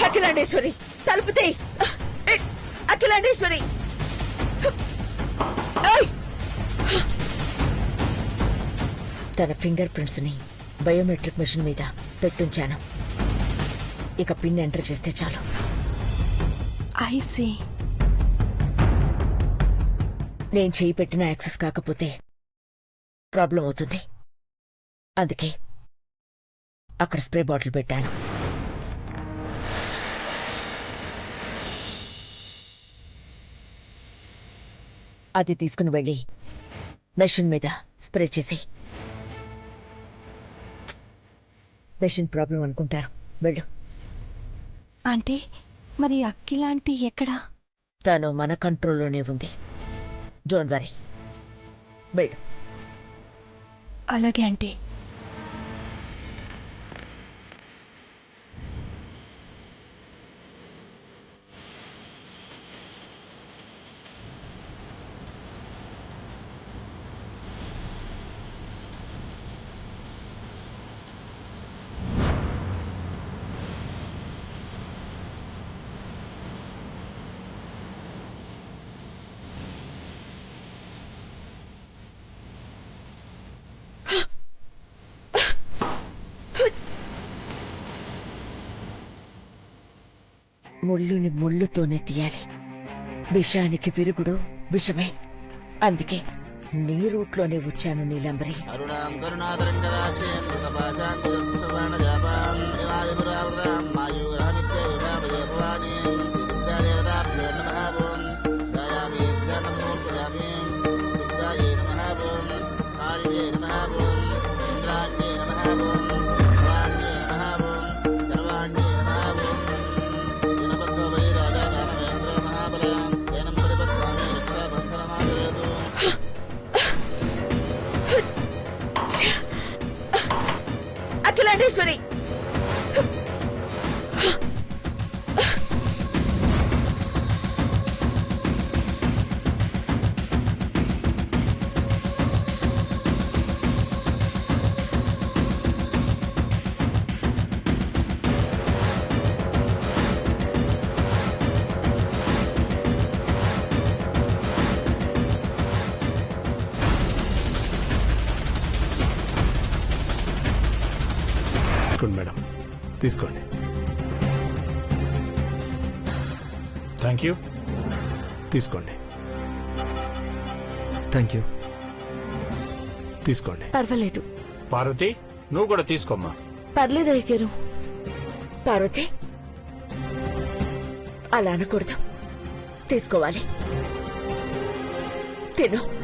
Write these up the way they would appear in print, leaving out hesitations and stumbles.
అఖిలాండేశ్వరి తలుపు తీయ్. అఖిలాండేశ్వరి తన finger prints ని బయోమెట్రిక్ మెషిన్ మీద పెట్టుంచాను. ఇక పిన్ ఎంటర్ చేస్తే చాలు. ఐసీ నేను చేయి పెట్టిన యాక్సెస్ కాకపోతే ప్రాబ్లం అవుతుంది. అందుకే అక్కడ స్ప్రే బాటిల్ పెట్టాను. అది తీసుకుని వెళ్ళి మెషిన్ మీద స్ప్రే చేసి. మెషిన్ ప్రాబ్లం అనుకుంటారు. వెళ్ళు. అంటే మరి అక్కిలాంటి ఎక్కడా? తను మన కంట్రోల్లోనే ఉంది. Don't worry. వెళ్ళు. అలాగే అంటే ముళ్ళుని ముళ్ళుతోనే తీయాలి. విషానికి విరుగుడు విషమే. అందుకే నీ రూట్లోనే వచ్చాను నీలంబరి. అఖిలాండేశ్వరి మేడం తీసుకోండి. Thank you. తీసుకోండి. Thank you. తీసుకోండి. పర్వాలేదు. పార్వతి నువ్వు కూడా తీసుకోమ్మా. పర్లేదు అయ్యగారు. పార్వతి అలా అనకూడదు. తీసుకోవాలి. తిను.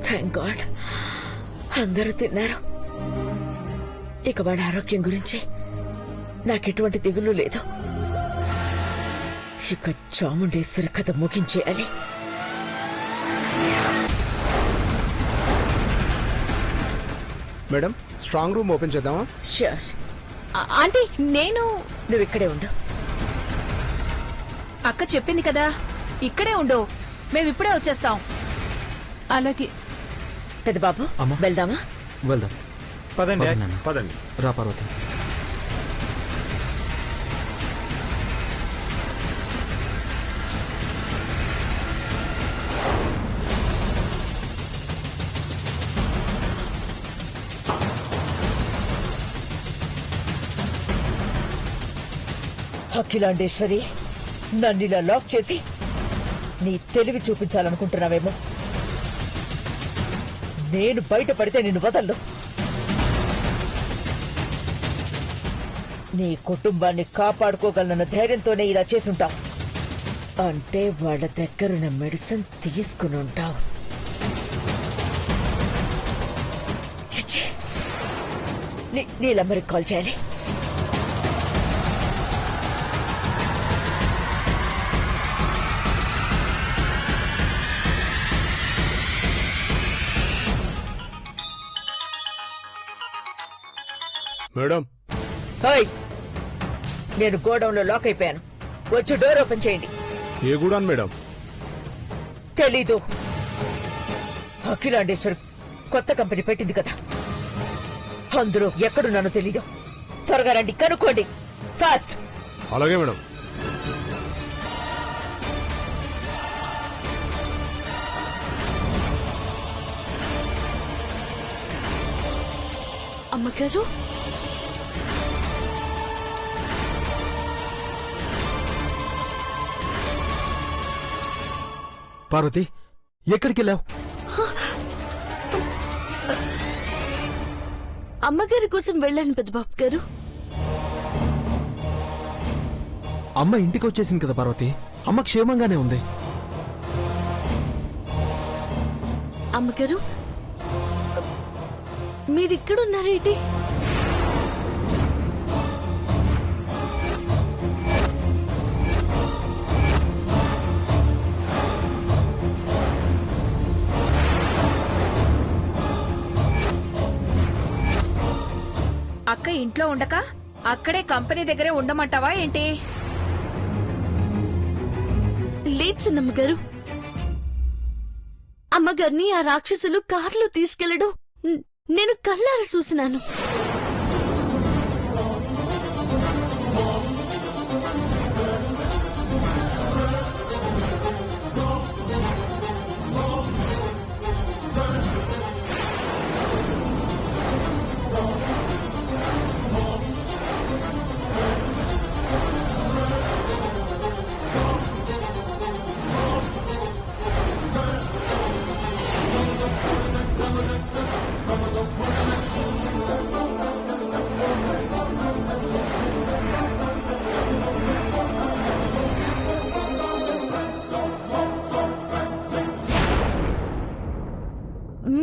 థ్యాంక్ గాడ్ అందరూ తిన్నారు. ఇక వాళ్ళ ఆరోగ్యం గురించి నాకెటువంటి దిగులు లేదు. ఇక చాముండేశ్వరి కథ ముగించేయాలి. మేడం స్ట్రాంగ్ రూమ్ ఓపెన్ చేద్దామా? ష్యూర్. ఆంటీ నేను నువ్వు ఇక్కడే ఉండు. అక్క చెప్పింది కదా ఇక్కడే ఉండు, మేమిప్పుడే వచ్చేస్తాం. అలాగే పెద్ద బాబు వెళ్దామా? వెళ్దాం. పదండి. పదండి. రా పార్వతి. అఖిలాండేశ్వరి నన్ను ఇలా లాక్ చేసి నీ తెలివి చూపించాలనుకుంటున్నావేమో. నేను బయటపడితే నిన్ను వదలను. నీ కుటుంబాన్ని కాపాడుకోగలనన్న ధైర్యంతోనే ఇలా చేసుంటావు. అంటే వాళ్ళ దగ్గరున్న మెడిసిన్ తీసుకుని ఉంటావు. చిచ్చి, నీలంబరికి కాల్ చేయాలి. మేడం నేను గోడౌన్లో లాక్ అయిపోయాను. వచ్చి డోర్ ఓపెన్ చేయండి. ఏ గుడాన్ మేడం? తెలీదు. అఖిలాండేశ్వరి కొత్త కంపెనీ పెట్టింది కదా, అందులో ఎక్కడున్నానో తెలీదు. త్వరగా రండి, కనుక్కోండి. ఫాస్ట్. అలాగే మేడం. అమ్మగారు, పార్వతి ఎక్కడికి వెళ్ళావు? అమ్మగారి కోసం వెళ్ళాను పెద్దబాబు గారు. అమ్మ ఇంటికి వచ్చేసింది కదా పార్వతి, అమ్మ క్షేమంగానే ఉంది. అమ్మగారు, మీరిక్కడున్నారేంటి? అక్క ఇంట్లో ఉండక అక్కడే కంపెనీ దగ్గరే ఉండమంటావా ఏంటి? లేదు చిన్నమ్మగారు, అమ్మగారిని ఆ రాక్షసులు కారులో తీసుకెళ్లడం నేను కళ్ళారా చూసినాను.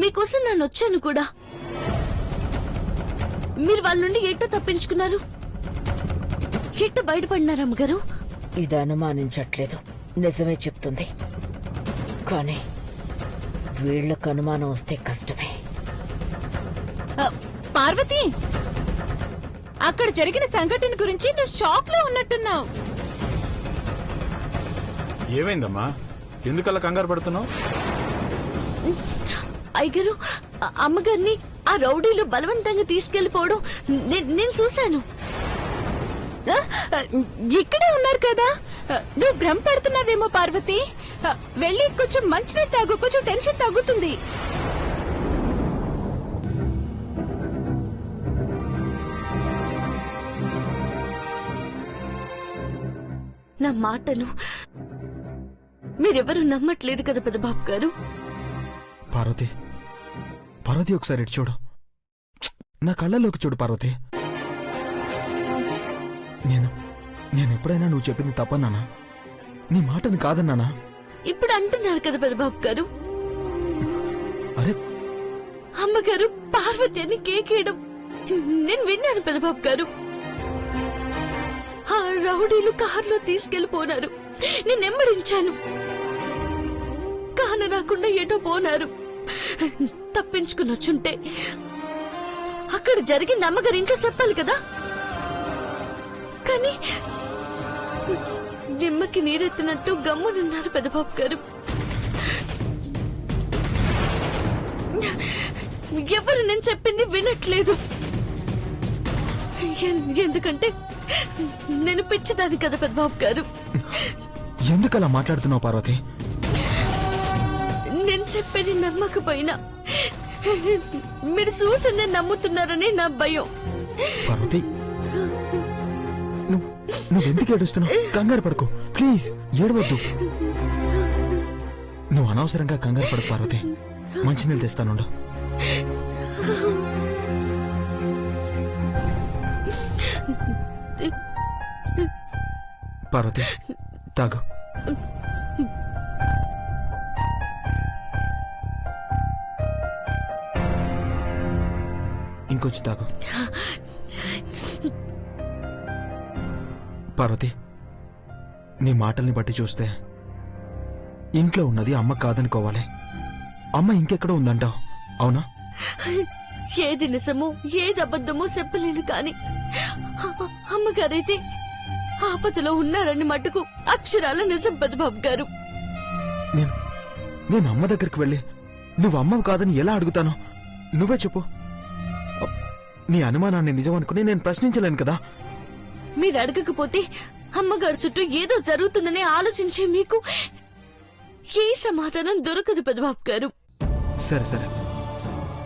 మీకోసం నేను వచ్చాను కూడా. మీరు వాళ్ళ నుండి ఎట్టో తప్పించుకున్నారు, ఎట్ట బయటపడినారు అమ్మగారు? ఇది అనుమానించట్లేదు, నిజమే చెప్తుంది. కానీ వీళ్లకు అనుమానం వస్తే కష్టమే. పార్వతి, అక్కడ జరిగిన సంఘటన గురించి నువ్వు షాక్ లో ఉన్నట్టున్నావు. ఏమైందమ్మా? ఎందుకలా కంగారు పడుతున్నావు? అయ్యగారు, అమ్మగారిని ఆ రౌడీలు బలవంతంగా తీసుకెళ్లిపోవడం నేను చూశాను. ఇక్కడే ఉన్నారు కదా, నువ్వు భ్రమ పడుతున్నావేమో పార్వతి. వెళ్ళి కొంచెం మంచినీళ్ళు తాగు, కొంచెం టెన్షన్ తగ్గుతుంది. నా మాటను మీరెవరు నమ్మట్లేదు కదా పెద్దబాబు గారు. పార్వతి, పార్వతి ఒకసారి ఇటు చూడు, నా కళ్ళలోకి చూడు పార్వతి. నేను ఎప్పుడైనా నువ్వు చెప్పింది తప్పన్నానా? నీ మాటని కాదన్నానా? ఇప్పుడు అంటున్నారు కదా పెద్దబాబు గారు. అరే అమ్మగారు పార్వతి అని కేకేయడం నేను విన్నాను పెద్దబాబు గారు. ఆ రౌడీలు కారులో తీసుకెళ్లిపోనారు, నేను నెమ్మడించాను. కాన రాకుండా ఏటో పోనారు. తప్పించుకుని వచ్చుంటే అక్కడ జరిగింది అమ్మగారి ఇంట్లో చెప్పాలి కదా. కానీ నిమ్మకి నీరెత్తినట్టు గమ్మునున్నారు పెద్దబాబు గారు. ఎవరు నేను చెప్పింది వినట్లేదు. ఎందుకంటే నేను పిచ్చిదాన్ని కదా పెద్దబాబు గారు. ఎందుకలా మాట్లాడుతున్నావు పార్వతి? నేను చెప్పేది నమ్మకపోయినా మీరు చూసి నమ్ముతున్నారని నా భయం. పార్వతి, నువ్వెందుకు ఏడుస్తున్నావు? కంగారు పడుకో ప్లీజ్, ఏడవద్దు. నువ్వు అనవసరంగా కంగారు పడకు పార్వతి, మంచినీళ్ళు తెస్తానుండు. పార్వతి తాగు. ఇంకొచ్చి తాగు. పార్వతి, నీ మాటల్ని బట్టి చూస్తే ఇంట్లో ఉన్నది అమ్మ కాదనుకోవాలి. అమ్మ ఇంకెక్కడో ఉందంటావు, అవునా? ఏది నిజమో ఏది అబద్ధమో చెప్పలేను, కానీ అమ్మగారైతే ఆపదలో ఉన్నారని మటుకు అక్షరాల నిజం పెద్దబాబు గారు. నేను అమ్మ దగ్గరికి వెళ్ళి నువ్వు అమ్మవు కాదని ఎలా అడుగుతాను? నువ్వే చెప్పు. నీ అనుమానాన్ని నిజం అనుకుని నేను ప్రశ్నించలేను కదా. మీరు అడగకపోతే అమ్మగారు చుట్టూ ఏదో జరుగుతుందని ఆలోచించే మీకు ఏ సమాధానం దొరకదు పెద్దబాబు గారు. సరే సరే,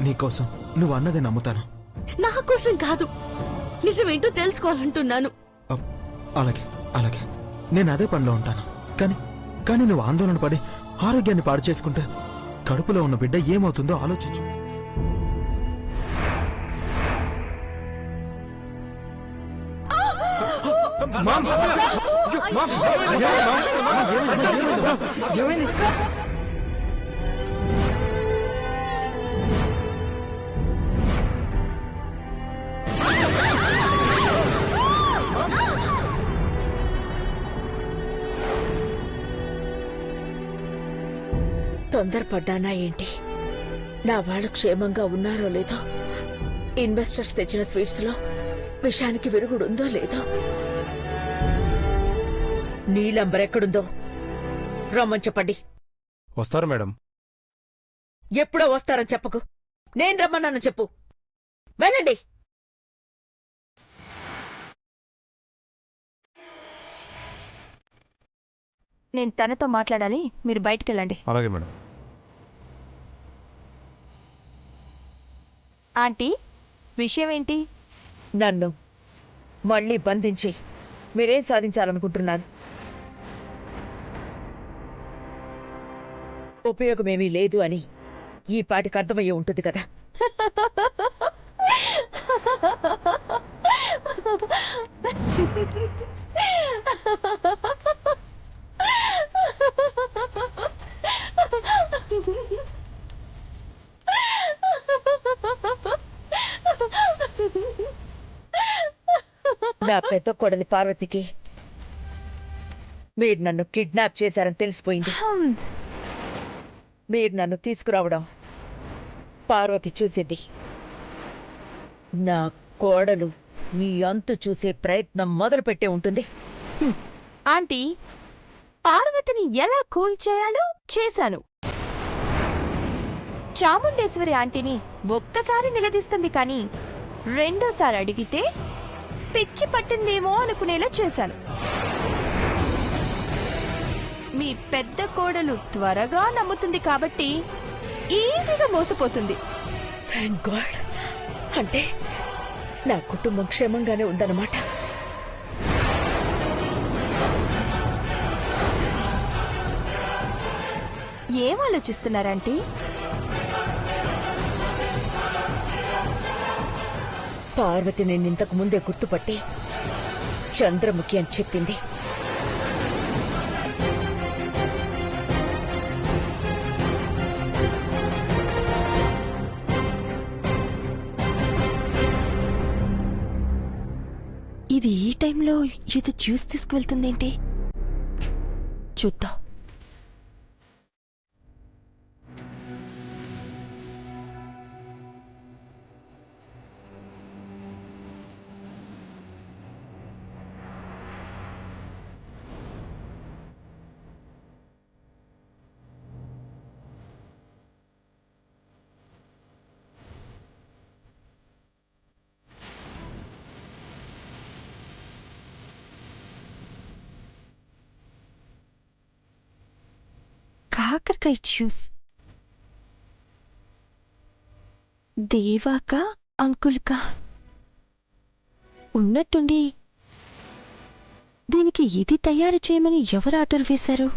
నీకోసం నువ్వు అన్నదే నమ్ముతాను. నా కోసం కాదు, నిజమేంటో తెలుసుకోవాలంటున్నాను. అలాగే అలాగే, నేను అదే పనిలో ఉంటాను. కానీ నువ్వు ఆందోళన పడి ఆరోగ్యాన్ని పాడు చేసుకుంటే కడుపులో ఉన్న బిడ్డ ఏమవుతుందో ఆలోచించు. తొందరపడ్డానా ఏంటి? నా వాళ్ళు క్షేమంగా ఉన్నారో లేదో, ఇన్వెస్టర్స్ తెచ్చిన స్వీట్స్ లో విషానికి విరుగుడుందో లేదో, నీలంబర్ ఎక్కడుందో రమ్మని చెప్పండి. వస్తారు మేడం. ఎప్పుడో వస్తారని చెప్పకు, నేను రమ్మన్నాను చెప్పు. వెళ్ళండి. నేను తనతో మాట్లాడాలి, మీరు బయటికెళ్ళండి. అలాగే మేడం. ఆంటీ, విషయం ఏంటి? నన్ను మళ్ళీ బంధించి మీరేం సాధించాలనుకుంటున్నారు? ఉపయోగమేమీ లేదు అని ఈ పాటికి అర్థమయ్యే ఉంటుంది కదా. నా పెద్ద కొడలి పార్వతికి మీరు నన్ను కిడ్నాప్ చేశారని తెలిసిపోయింది. మీరు నన్ను తీసుకురావడం పార్వతి చూసింది. నా కోడలు మీ అంతు చూసే ప్రయత్నం మొదలుపెట్టే ఉంటుంది. ఆంటీ, పార్వతిని ఎలా కూల్ చేయాలో చేశాను. చాముండేశ్వరి ఆంటీని ఒక్కసారి నిలదీస్తుంది, కానీ రెండోసారి అడిగితే పిచ్చి పట్టిందేమో అనుకునేలా చేశాను. మీ పెద్ద కోడలు త్వరగా నమ్ముతుంది కాబట్టి ఈజీగా మోసపోతుంది. Thank God. అంటే నా కుటుంబం క్షేమంగానే ఉందన్నమాట. ఏం ఆలోచిస్తున్నారంటీ? పార్వతి నేను ఇంతకు ముందే గుర్తుపట్టి చంద్రముఖి అని చెప్పింది. ఇది ఈ టైంలో ఏదో జ్యూస్ తీసుకువెళ్తుందేంటి? చూద్దాం. కాకరకాయ జ్యూస్. దేవాకా అంకుల్కా ఉన్నట్టుండి దీనికి ఇది తయారు చేయమని ఎవరు ఆర్డర్ వేశారు?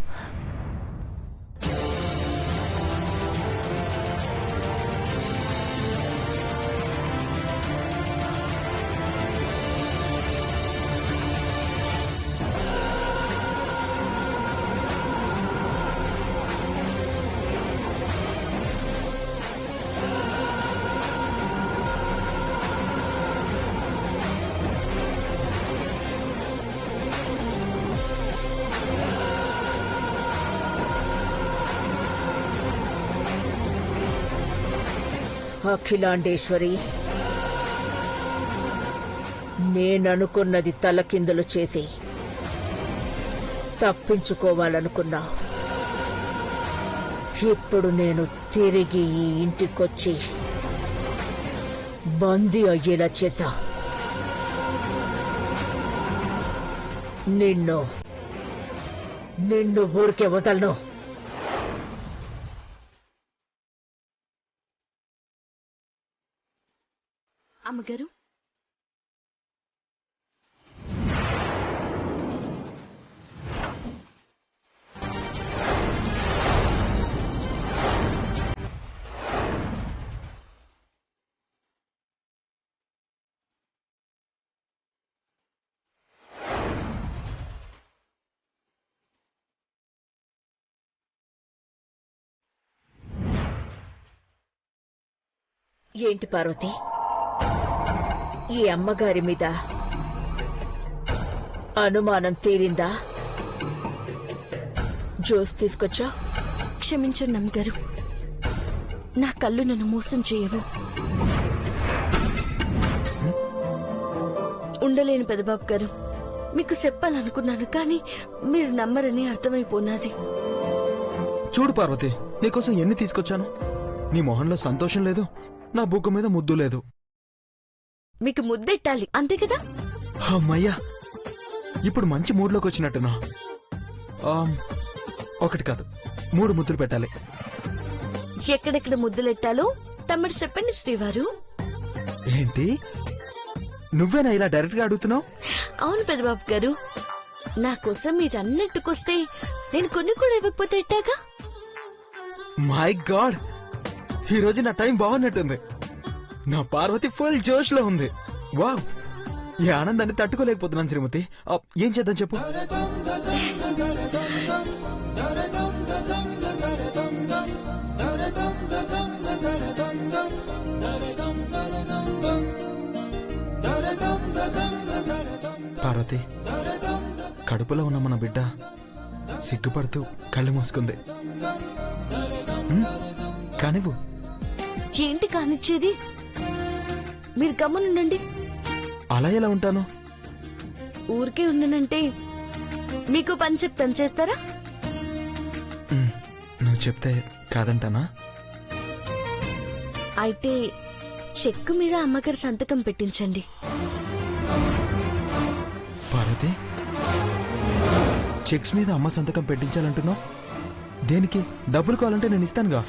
అఖిలాండేశ్వరి, నేననుకున్నది తలకిందులు చేసి తప్పించుకోవాలనుకున్నా. ఇప్పుడు నేను తిరిగి ఈ ఇంటికొచ్చి బందీ అయ్యేలా చేశా. నిన్ను ఊరికే వదలను. అమ్మగారు, ఏంటి పార్వతి, ఈ అమ్మగారి మీద అనుమానం తీరిందా? జ్యూస్ తీసుకొచ్చా? క్షమించండి అమ్మగారు, నా కళ్ళు నన్ను మోసం చేయవు. ఉండలేను పెదబాబు గారు, మీకు చెప్పాలనుకున్నాను కానీ మీరు నమ్మరని అర్థమైపోనాది. చూడు పార్వతి, నీకోసం ఎన్ని తీసుకొచ్చాను. నీ మొహంలో సంతోషం లేదు, నా బుగ్గ మీద ముద్దు లేదు. మీకు ముద్దెట్టాలి అంతే కదా? అమ్మయ్యా, ఇప్పుడు మంచి మూడ్లోకి వచ్చినట్టున్నా. ఒకటి కాదు, 3 ముద్దులు పెట్టాలి. ఎక్కడెక్కడ ముద్దులెట్టాలో తమ్ముడు చెప్పండి శ్రీవారు. ఏంటి, నువ్వేనా ఇలా డైరెక్ట్ గా అడుగుతున్నావు? అవును పెదబాబు గారు, నా కోసం మీరు అన్నట్టుకొస్తే నేను కొన్ని కూడా ఇవ్వకపోతే ఎట్టాగా? మై గాడ్, ఈ రోజు నా టైం బాగున్నట్టుంది. నా పార్వతి ఫుల్ జోష్ లో ఉంది. వావ్, ఈ ఆనందాన్ని తట్టుకోలేకపోతున్నాను శ్రీమతి. ఏం చేద్దాం చెప్పు? పార్వతి, కడుపులో ఉన్న మన బిడ్డ సిగ్గుపడుతూ కళ్ళు మూసుకుంది. కానివ్వు. ఏంటి కానిచ్చేది? మీరు గమ్మునుండండి. అలా ఎలా ఉంటాను? ఊరికే ఉండనంటే మీకు పని చెప్తాను, చేస్తారా? నువ్వు చెప్తే కాదంటానా? అయితే చెక్కు మీద అమ్మగారి సంతకం పెట్టించండి. పార్వతి, చెక్స్ మీద అమ్మ సంతకం పెట్టించాలంటున్నావు? దేనికి? డబ్బులు కావాలంటే నేను ఇస్తానుగా.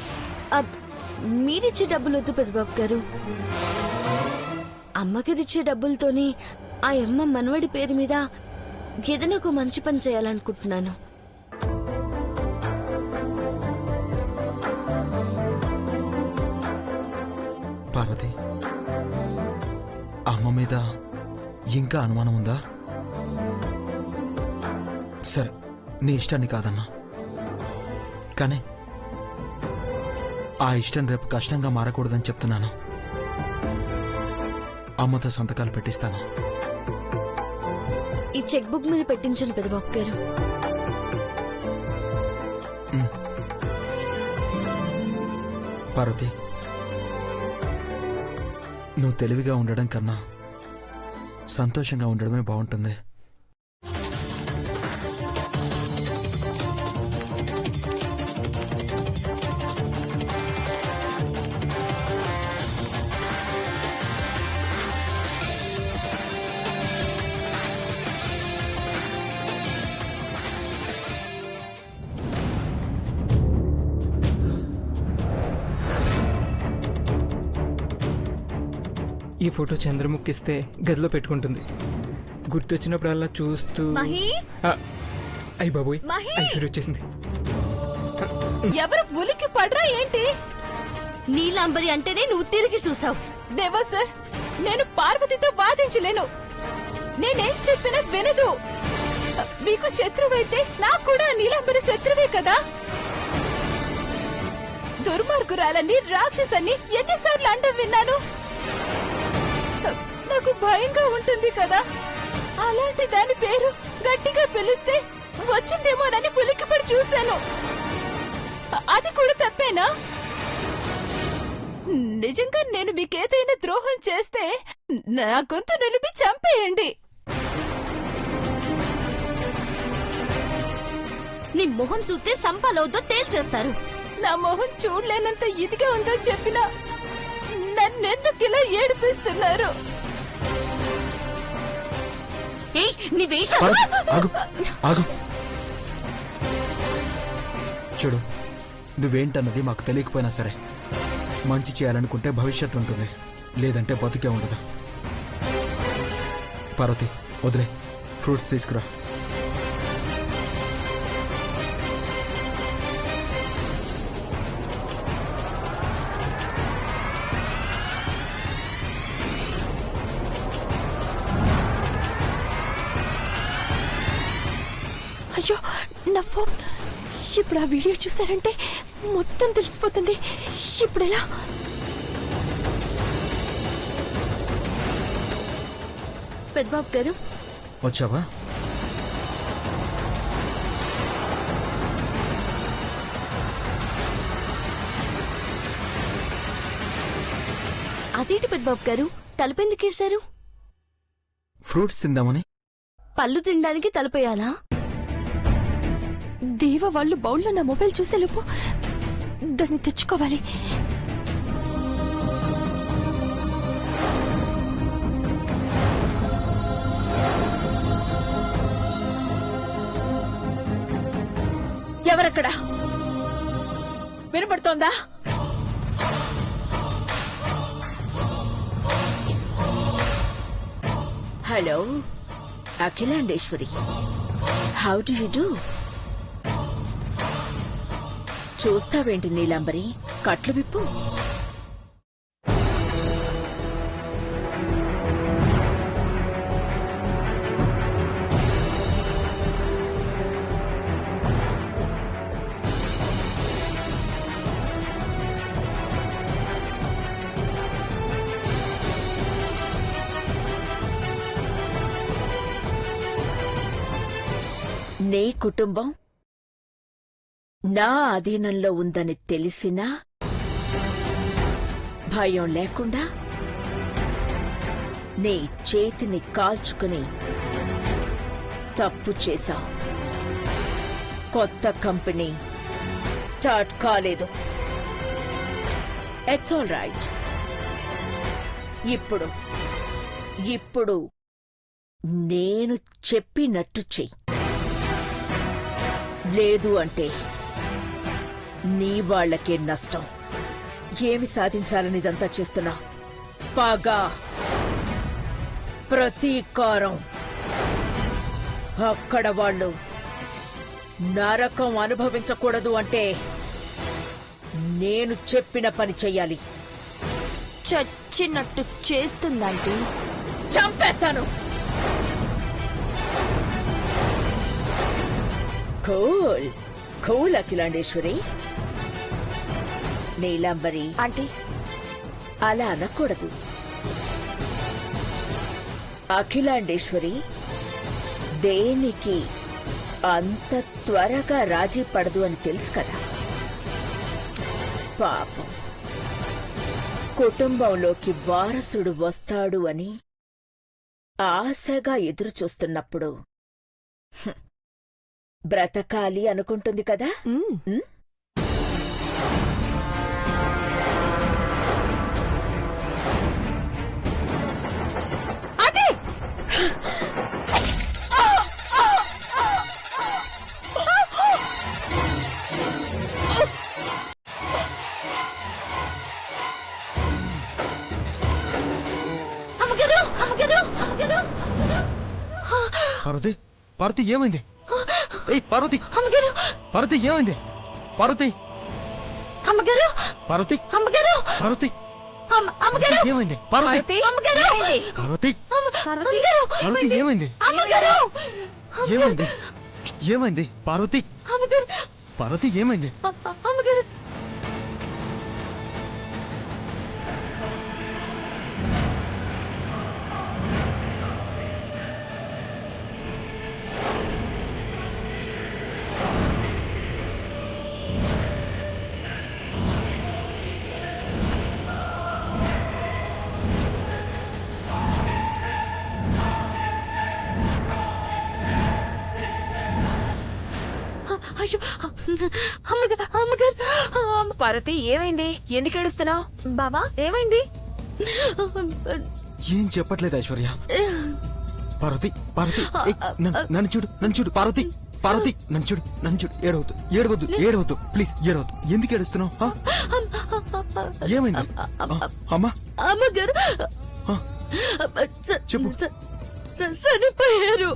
మీరిచ్చే డబ్బులు వద్దు పెద్దబాబు గారు, అమ్మగారిచ్చే డబ్బులతోని ఆ అమ్మ మనవడి పేరు మీద ఏదైనా ఒక మంచి పని చేయాలనుకుంటున్నాను. పార్వతి, అమ్మ మీద ఇంకా అనుమానం ఉందా? సరే, నీ ఇష్టాన్ని కాదన్నా, కానీ ఆ ఇష్టం రేపు కష్టంగా మారకూడదని చెప్తున్నాను. అమ్మతో సంతకాలు పెట్టిస్తాను. ఈ చెక్ బుక్ మీద పెట్టించండి పెద్దబాబు గారు. పార్వతి, నువ్వు తెలివిగా ఉండడం కన్నా సంతోషంగా ఉండడమే బాగుంటుంది. ఈ ఫోటో చంద్రముఖిస్తే గదిలో పెట్టుకుంటుంది. గుర్తొచ్చినప్పుడల్లా చూస్తూ అయ్యి బాబోయ్, ఐశ్వర్య వచ్చేసింది. ఎవరు ఉలికి పడరా ఏంటి? నీలాంబరి అంటేనే నువ్వు తిరిగి చూసావు. దేవా సార్, నేను పార్వతితో వాదించలేను. నేనేం చెప్పినా వినదు. మీకు శత్రువైతే నాకు కూడా నీలాంబరి శత్రువే కదా. దుర్మార్గురాలని, రాక్షసని ఎన్నిసార్లు అండం విన్నాను. నాకు భయంగా ఉంటుంది కదా. అలాంటి దాని పేరు గట్టిగా పిలిస్తే వచ్చిందేమోనని ఉలిక్కిపడి చూశాను. అది కూడా తప్పేనా? నిజంగా నేను మీకేదైనా ద్రోహం చేస్తే నా గొంతు నిలిపి చంపేయండి. నీ మొహం చూస్తే సంపాలవుతో తేల్చేస్తారు. నా మొహం చూడలేనంత ఇదిగా ఉందో చెప్పినా నన్నెందుకు ఇలా ఏడిపిస్తున్నారు? ఏయ్, నీ వేషాలు ఆగు ఆగు చూడు, నువ్వేంటన్నది మాకు తెలియకపోయినా సరే, మంచి చేయాలనుకుంటే భవిష్యత్తు ఉంటుంది, లేదంటే బతికే ఉండదు. పార్వతి వదిలే, ఫ్రూట్స్ తీసుకురా. అయ్యో, నా ఫోన్! ఇప్పుడు ఆ వీడియో చూసారంటే మొత్తం తెలిసిపోతుంది. ఇప్పుడు ఎలా? పెద్దబాబు గారు, వచ్చావా? అదేంటి పెద్దబాబు గారు, తలుపెందుకేశారు? ఫ్రూట్స్ తిందామని. పళ్ళు తినడానికి తలుపేయాలా? దేవ వాళ్ళు బౌల్లో నా మొబైల్ చూసేలోపు దాన్ని తెచ్చుకోవాలి. ఎవరక్కడ? వినపడుతోందా? Hello Akhilandeshwari, how do you do? చూస్తావేంటి నీలాంబరి, కట్లు విప్పు. నీ కుటుంబం నా అధీనంలో ఉందని తెలిసినా భయం లేకుండా నీ చేతిని కాల్చుకుని తప్పు చేశావు. కొత్త కంపెనీ స్టార్ట్ కాలేదు. It's all right. ఇప్పుడు నేను చెప్పినట్టు చెయ్యి. లేదు అంటే నీ వాళ్లకే నష్టం. ఏమి సాధించాలని ఇదంతా చేస్తున్నా? పగ, ప్రతీకారం. అక్కడ వాళ్ళు నరకం అనుభవించకూడదు అంటే నేను చెప్పిన పని చెయ్యాలి. చచ్చినట్టు చేస్తుందంటే చంపేస్తాను. Cool cool Akhilandeshwari. Neelambari aunty, అలా అనకూడదు. అఖిలాండేశ్వరి దేనికి అంత త్వరగా రాజీ పడదు అని తెలుసు కదా. పాపం, కుటుంబంలోకి వారసుడు వస్తాడు అని ఆశగా ఎదురుచూస్తున్నప్పుడు బ్రతకాలి అనుకుంటుంది కదా. పార్వతి, పార్వతి ఏమైంది? ఏయ్ పార్వతి, పార్వతి ఏమైంది? పార్వతి, పార్వతి, పార్వతి ఏమైంది? పార్వతి, పార్వతి, పార్వతి ఏమైంది? ఏమైంది? ఏమైంది? పార్వతి, పార్వతి ఏమైంది? అయ్యో అమ్మగారు అమ్మగారు పార్వతి ఏమైంది? ఎందుకు ఏడుస్తున్నావు? బావా ఏమైంది? ఏం చెప్పట్లేదు ఐశ్వర్య. పార్వతి పార్వతి ఏయ్, నన్ను చూడు పార్వతి పార్వతి నన్ను చూడు ఏడవద్దు ప్లీజ్ ఏడవద్దు. ఎందుకు ఏడుస్తున్నావు? ఏమైంది? అమ్మా అమ్మగారు ఆ, చెప్పు. చనిపోయారు.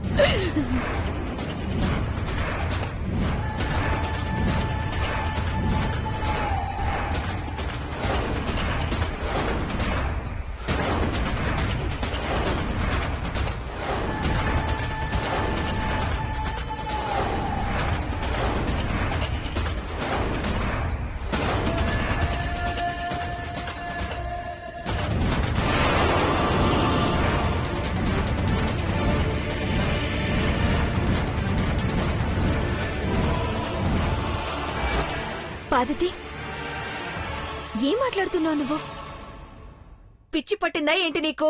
పార్వతి ఏం మాట్లాడుతున్నావు నువ్వు? పిచ్చి పట్టిందా ఏంటి నీకు?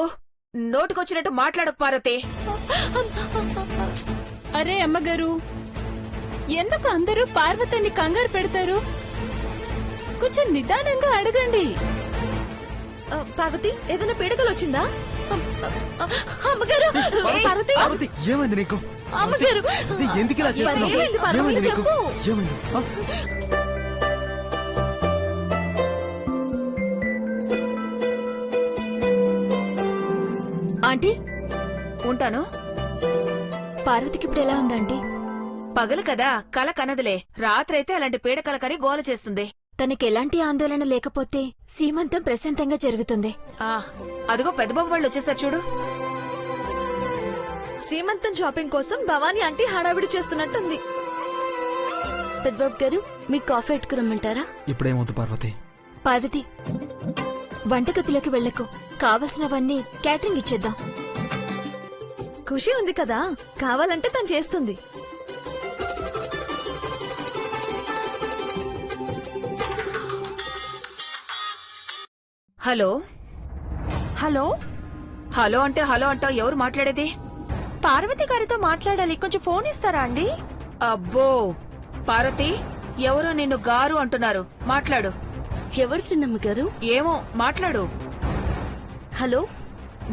నోటుకొచ్చినట్టు మాట్లాడకు పార్వతి. అరే అమ్మగారు, ఎందుకు అందరూ పార్వతిని కంగారు పెడతారు? కొంచెం నిదానంగా అడగండి. పార్వతి ఏదైనా పీడకలు వచ్చిందా? అమ్మగారు పార్వతి పార్వతి ఏమైంది నీకు? అమ్మగారు పార్వతి, ఎందుకు ఇలా చేస్తున్నావు? ఏమైంది పార్వతి? ఏమైంది నీకు? చెప్పు. ఏమైంది? ఆ? ఆంటీ ఉంటాను. పార్వతికి ఇప్పుడు ఎలా ఉందంటీ? పగలు కదా, కల కనదులే. రాత్రైతే అలాంటి పీడకల కని గోల చేస్తుంది. తనకి ఎలాంటి ఆందోళన లేకపోతే సీమంతం ప్రశాంతంగా జరుగుతుంది. అదిగో పెద్దబాబు వాళ్ళు వచ్చేసారు చూడు. సీమంతం షాపింగ్ కోసం భవానీ ఆంటీ హడావిడి చేస్తున్నట్టుంది. పెద్దబాబు గారు మీకు కాఫీ ఎట్టుకురమ్మంటారా? ఇప్పుడేమవుతుంది పార్వతి? పార్వతి వంటగదిలోకి వెళ్ళకు, కావలసినవన్నీ క్యాటరింగ్ ఇచ్చేద్దాం. ఖుషి ఉంది కదా, కావాలంటే తను చేస్తుంది. హలో హలో హలో అంటే హలో అంటావు. ఎవరు మాట్లాడేది? పార్వతి గారితో మాట్లాడాలి, కొంచెం ఫోన్ ఇస్తారా అండి? అబ్బో పార్వతి, ఎవరో నిన్ను గారు అంటున్నారు. మాట్లాడు. ఎవరు చిన్నమ్మ గారు? ఏమో మాట్లాడు. హలో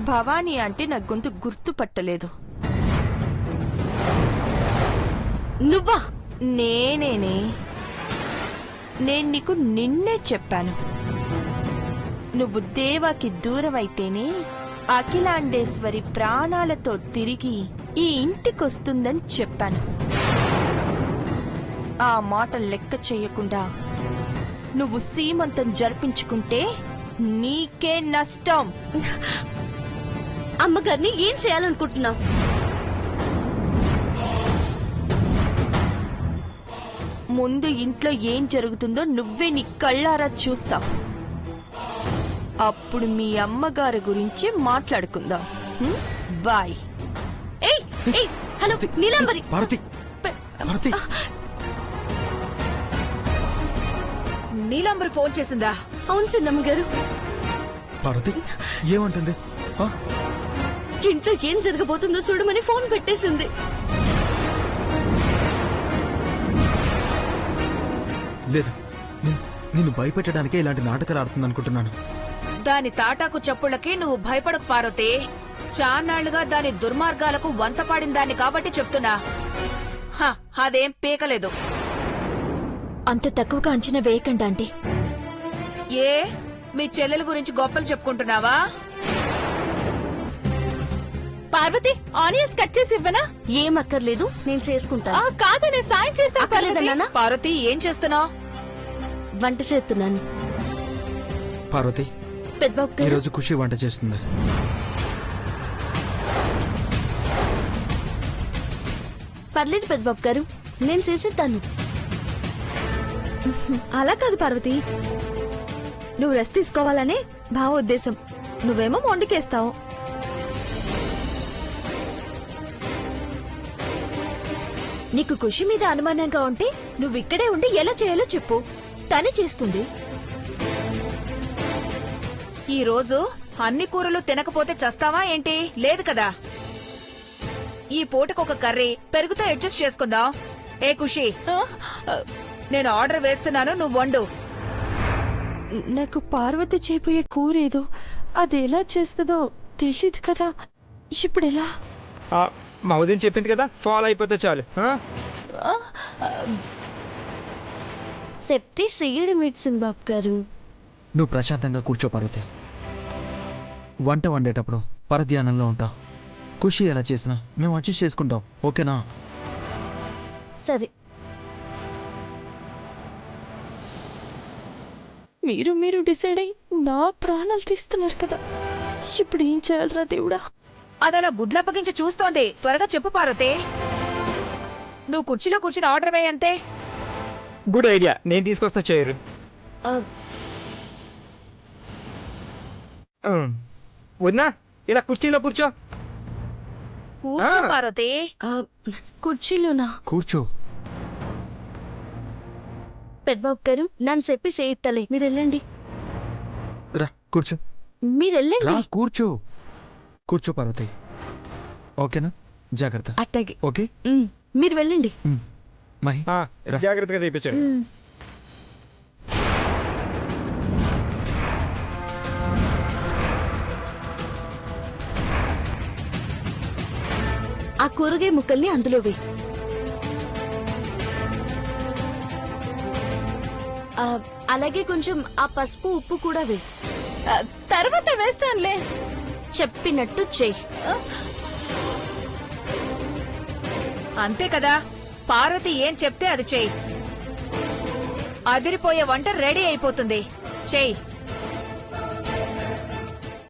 భవానీ అంటే నా గొంతు గుర్తుపట్టలేదు. నువ్వా? నేనేనే. నేను నీకు నిన్నే చెప్పాను, నువ్వు దేవాకి దూరమైతేనే అఖిలాండేశ్వరి ప్రాణాలతో తిరిగి ఈ ఇంటికొస్తుందని చెప్పాను. ఆ మాట లెక్క చెయ్యకుండా నువ్వు సీమంతం జరిపించుకుంటే నీకే నష్టం. అమ్మగారిని ఏం చేయాలనుకుంటున్నావు? ముందు ఇంట్లో ఏం జరుగుతుందో నువ్వే నీ కళ్ళారా చూస్తావు. అప్పుడు మీ అమ్మగారి గురించి మాట్లాడుకుందాం. బాయ్. ఏయ్ ఏయ్ హలో నీలాంబరి. పార్వతి పార్వతి నీలాంబరి ఫోన్ చేసిందా? అవును చిన్నమ్మ గారు. పార్వతి ఏమంటుంది? ఆ? ఇంట్లో ఏం జరగబోతుందో చూడమని ఫోన్ పెట్టేసింది. లేదు, నిన్ను భయపెట్టడానికే ఇలాంటి నాటకాలు ఆడుతుంది అనుకుంటున్నాను. దాని తాటాకు చప్పుళ్ళకి నువ్వు భయపడకు పార్వతి. చాన్నాళ్లుగా దాని దుర్మార్గాలకు వంతపాడిందాన్ని కాబట్టి చెప్తున్నా. అదేం పీకలేదు. అంత తక్కువగా అంచనా వేయకండి ఆంటీ. ఏ మీ చెల్లెల గురించి గొప్పలు చెప్పుకుంటున్నావా? పార్వతి ఆనియన్స్ కట్ చేసి ఇవ్వనా? ఏం అక్కర్లేదు, నేను చేసుకుంటాను. కాదు, నేను సాయం చేస్తాను. అక్కర్లేదన్నా? పార్వతి ఏం చేస్తున్నావు? వంట చేస్తున్నాను. పార్వతి పెద్దబాబు ఈ గారు రోజు ఖుషి వంట చేస్తుంది. పర్లేదు పెద్దబాబు గారు, నేను చేసేస్తాను. అలా కాదు పార్వతి, నువ్వు రెస్ట్ తీసుకోవాలనే భావ ఉద్దేశం. నువ్వేమో మొండికేస్తావు. నీకు ఖుషి మీద అనుమానంగా ఉంటే నువ్వు ఇక్కడే ఉండి ఎలా చేయాలో చెప్పు, తనే చేస్తుంది. ఈ రోజు అన్ని కూరలు తినకపోతే చస్తావా ఏంటి? లేదు కదా. ఈ పూటకొక కర్రీ పెరుగుతో అడ్జస్ట్ చేసుకుందాం. ఏ ఖుషి, ఆ, నేను ఆర్డర్ వేస్తున్నాను, నువ్వు వండు. నాకు పార్వతి చేయబోయే కూరేదో అది ఎలా చేస్తుందో తెలియదు కదా, ఇప్పుడు ఎలా? మా ఉదయం చెప్పింది కదా, ఫాలో అయిపోతే చాలు. చెప్తే చెయ్యడం ఇట్సింది బాబు గారు. నువ్వు ప్రశాంతంగా కూర్చో పార్వతి. వంట వండేటప్పుడు పరధ్యానంలో ఉంటావు. ఖుషి ఎలా చేసినా మేము అడ్జస్ట్ చేసుకుంటాం, ఓకేనా? సరే. మీరు డిసైడ్ అయ్యి నా ప్రాణాలు తీస్తున్నారు కదా, ఇప్పుడు ఏం చేయాలరా దేవుడా? అదలా గుడ్లప్పగించి చూస్తోంది. త్వరగా చెప్పు పార్వతి. నువ్వు కుర్చీలో కూర్చుని ఆర్డర్ వేయంతే. గుడ్ ఐడియా, నేను తీసుకొస్తా చేయరు. వదినా, ఇలా కుర్చీలో కూర్చో. కూర్చో పార్వతి. కుర్చీలోనా? కూర్చో. పెద్దబాబు గారు నన్ను చెప్పి చేయిత్తలే, మీరు వెళ్ళండి. రా కూర్చో. మీరు వెళ్ళండి. రా కూర్చో. కూర్చో పార్వతి, ఓకేనా? జాగ్రత్త. అట్టాగే. ఓకే, మీరు వెళ్ళండి. మహి రా. జాగ్రత్తగా చేయించాడు. ఆ కూరగాయ ముక్కల్ని అందులో వేయి. అలాగే కొంచెం ఆ పసుపు ఉప్పు కూడా వేయి. తర్వాత వేస్తానులే. చెప్పినట్టు చెయ్యి. అంతే కదా, పార్వతి ఏం చెప్తే అది చెయ్యి. అదిరిపోయే వంట రెడీ అయిపోతుంది. చెయ్యి.